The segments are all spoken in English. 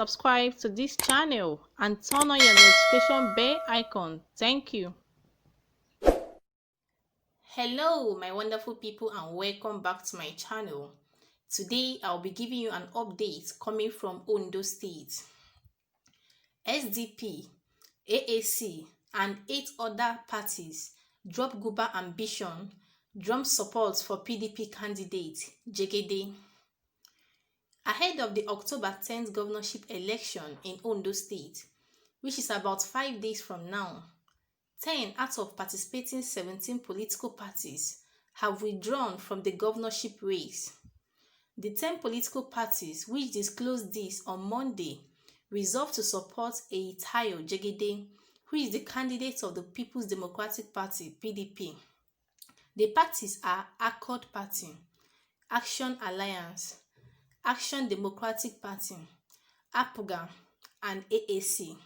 subscribe to this channel and turn on your notification bell icon. Thank you. Hello, my wonderful people, and welcome back to my channel. Today, I'll be giving you an update coming from Ondo State. SDP, AAC, and 8 other parties drop Guber ambition, drum support for PDP candidate Jegede. Ahead of the October 10th governorship election in Ondo State, which is about 5 days from now, 10 out of participating 17 political parties have withdrawn from the governorship race. The 10 political parties, which disclosed this on Monday, resolved to support Akeredolu Jegede, who is the candidate of the People's Democratic Party (PDP). The parties are Accord Party, Action Alliance, Action Democratic Party, APGA, and AAC.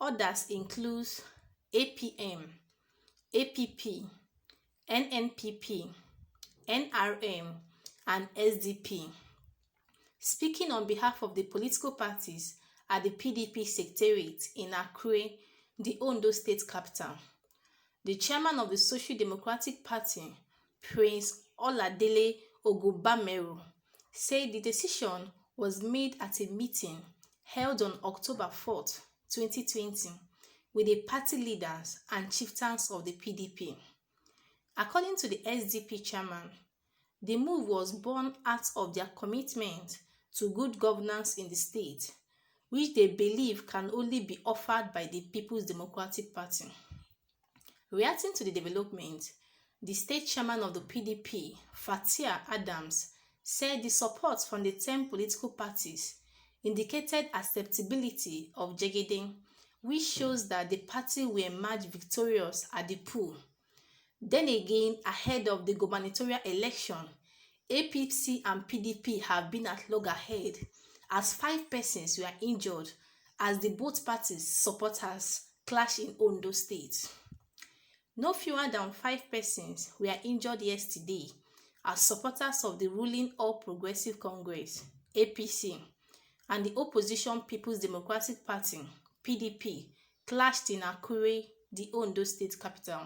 Others include APM, APP, NNPP, NRM, and SDP. Speaking on behalf of the political parties at the PDP Secretariat in Akure, the Ondo State capital, the chairman of the Social Democratic Party, Prince Oladele Ogunbameru, said the decision was made at a meeting held on October 4th, 2020, with the party leaders and chieftains of the PDP. According to the SDP chairman, the move was born out of their commitment to good governance in the state, which they believe can only be offered by the People's Democratic Party. Reacting to the development, the state chairman of the PDP, Fatia Adams, said the support from the 10 political parties indicated acceptability of Jegede, which shows that the party will emerge victorious at the poll. Then again, ahead of the gubernatorial election, APC and PDP have been at loggerhead as 5 persons were injured as the both parties' supporters clashed in Ondo State. No fewer than 5 persons were injured yesterday as supporters of the ruling All Progressive Congress (APC) and the opposition People's Democratic Party (PDP) clashed in Akure, the Ondo State capital.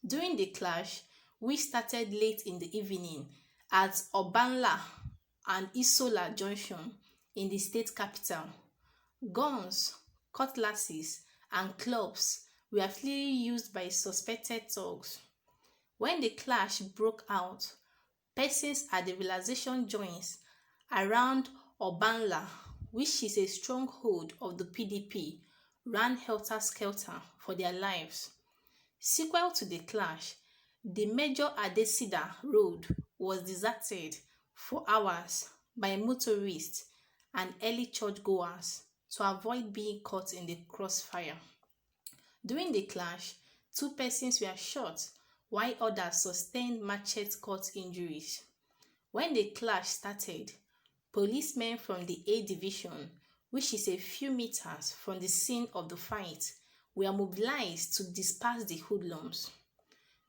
During the clash, which started late in the evening at Obanla and Isola Junction in the state capital, guns, cutlasses, and clubs were freely used by suspected thugs. When the clash broke out, persons at the realization joints around Obanla, which is a stronghold of the PDP, ran helter-skelter for their lives. Sequel to the clash, the major Adesida Road was deserted for hours by motorists and early churchgoers to avoid being caught in the crossfire. During the clash, 2 persons were shot while others sustained machete-cut injuries. When the clash started, policemen from the A Division, which is a few meters from the scene of the fight, were mobilized to disperse the hoodlums.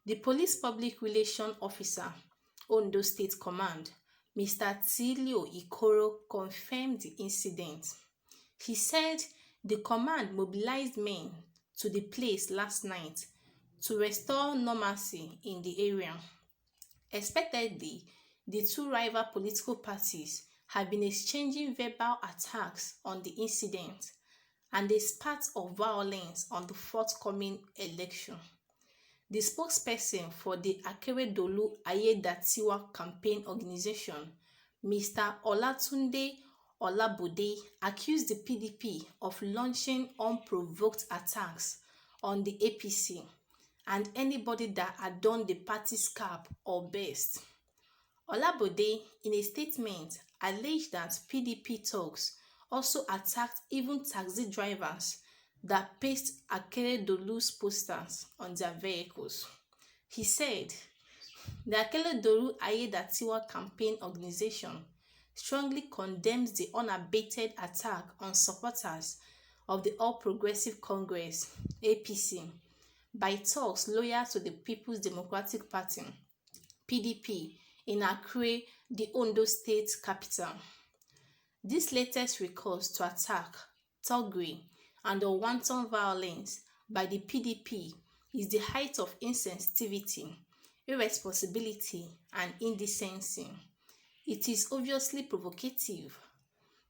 The police public relations officer, Ondo State Command, Mr. Tilio Ikoro, confirmed the incident. He said the command mobilized men to the place last night to restore normalcy in the area. Expectedly, the 2 rival political parties have been exchanging verbal attacks on the incident and a spat of violence on the forthcoming election. The spokesperson for the Akeredolu Ayedatiwa campaign organization, Mr. Olatunde Olabode, accused the PDP of launching unprovoked attacks on the APC and anybody that adorned the party's cap or vest. Olabode, in a statement, alleged that PDP thugs also attacked even taxi drivers that pasted Akeredolu's posters on their vehicles. He said, the Akeredolu Ayedatiwa campaign organization strongly condemns the unabated attack on supporters of the All Progressive Congress (APC) by thugs loyal to the People's Democratic Party (PDP) in Akure, the Ondo State capital. This latest recourse to attack, thuggery, and unwanton violence by the PDP is the height of insensitivity, irresponsibility, and indecency. It is obviously provocative,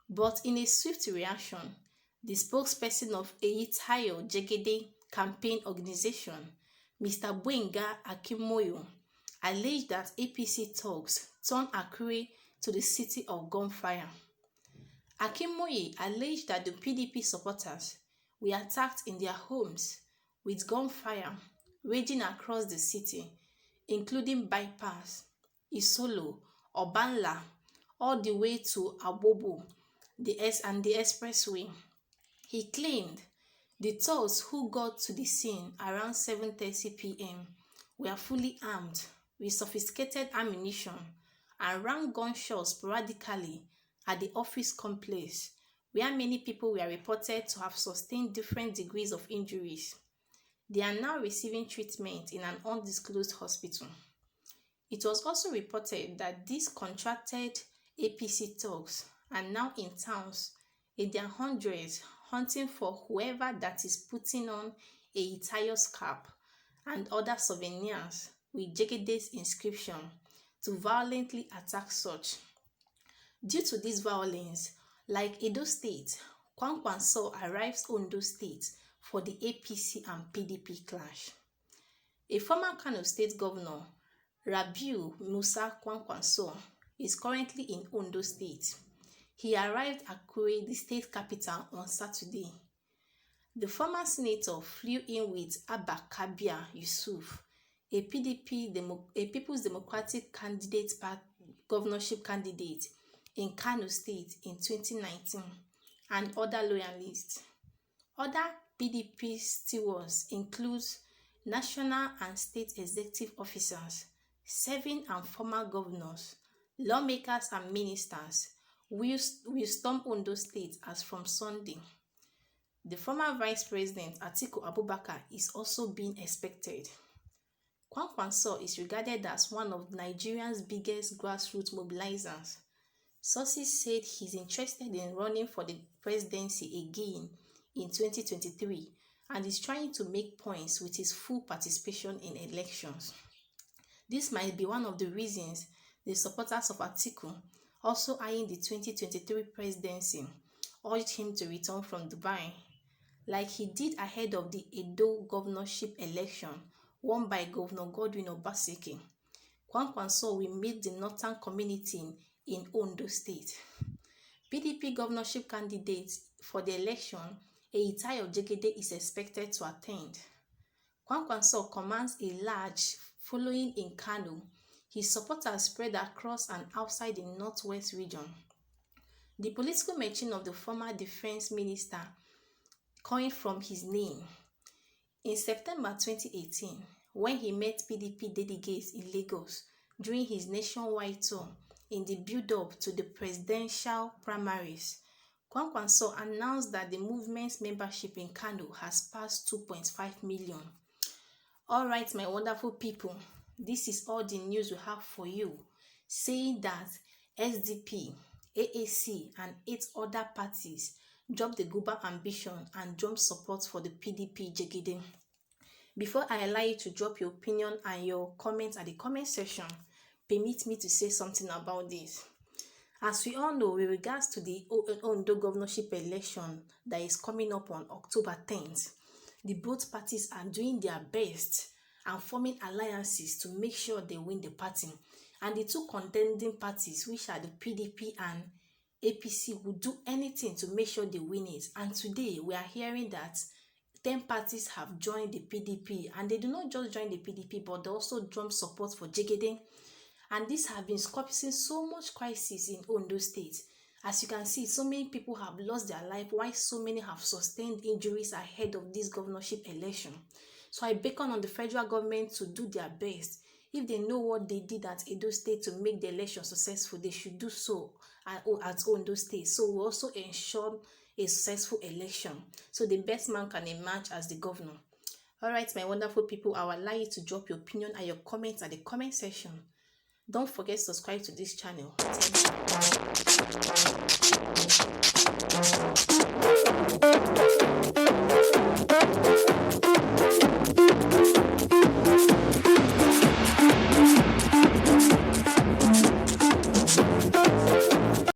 but in a swift reaction, the spokesperson of Eyitayo Jegede campaign organization, Mr. Gbenga Akinmoyo, alleged that APC thugs turned Akure to the city of gunfire. Akinmoye alleged that the PDP supporters were attacked in their homes with gunfire raging across the city, including Bypass, Isolo, Obanla, all the way to Abobo, the expressway. He claimed the thugs who got to the scene around 7:30 p.m. were fully armed with sophisticated ammunition and ran gunshots sporadically at the office complex, where many people were reported to have sustained different degrees of injuries. They are now receiving treatment in an undisclosed hospital. It was also reported that these contracted APC thugs are now in towns in their hundreds hunting for whoever that is putting on a Eyitayo's cap and other souvenirs with Jegede's inscription to violently attack such. Due to this violence, like Edo State, Kwankwanso arrives Ondo State for the APC and PDP clash. A former Kano State Governor, Rabiu Musa Kwankwanso, is currently in Ondo State. He arrived at Akure, the state capital, on Saturday. The former senator flew in with Abba Kabir Yusuf, a People's Democratic candidate governorship candidate in Kano State in 2019, and other loyalists. Other PDP stewards include national and state executive officers, serving and former governors, lawmakers and ministers will storm Ondo State as from Sunday. The former Vice President Atiku Abubakar is also being expected. Kwankwanso is regarded as one of Nigeria's biggest grassroots mobilizers. Sources said he's interested in running for the presidency again in 2023 and is trying to make points with his full participation in elections. This might be one of the reasons the supporters of Atiku, also eyeing the 2023 presidency, urged him to return from Dubai, like he did ahead of the Edo governorship election won by Governor Godwin Obaseki. Kwankwanso will meet the northern community in Ondo State. PDP governorship candidate for the election, Eyitayo Jegede, is expected to attend. Kwankwanso commands a large following in Kano. His supporters spread across and outside the northwest region. The political machine of the former defense minister coined from his name. In September 2018, when he met PDP delegates in Lagos during his nationwide tour in the build-up to the presidential primaries, Kwankwanso announced that the movement's membership in Kano has passed 2.5 million. Alright, my wonderful people, this is all the news we have for you, saying that SDP, AAC, and 8 other parties dropped the Guber ambition and jumped support for the PDP Jegede. Before I allow you to drop your opinion and your comments at the comment section, permit me to say something about this. As we all know, with regards to the Ondo governorship election that is coming up on October 10th, the both parties are doing their best and forming alliances to make sure they win the party. And the two contending parties, which are the PDP and APC, will do anything to make sure they win it. And today we are hearing that 10 parties have joined the PDP, and they do not just join the PDP, but they also drum support for Jegede. And this has been causing so much crisis in Ondo State. As you can see, so many people have lost their life, while so many have sustained injuries ahead of this governorship election. So I beckon on the federal government to do their best. If they know what they did at Edo State to make the election successful, they should do so at Ondo State. So we also ensure a successful election, so the best man can emerge as the governor. Alright, my wonderful people, I will allow you to drop your opinion and your comments at the comment section. Don't forget to subscribe to this channel. Thank you.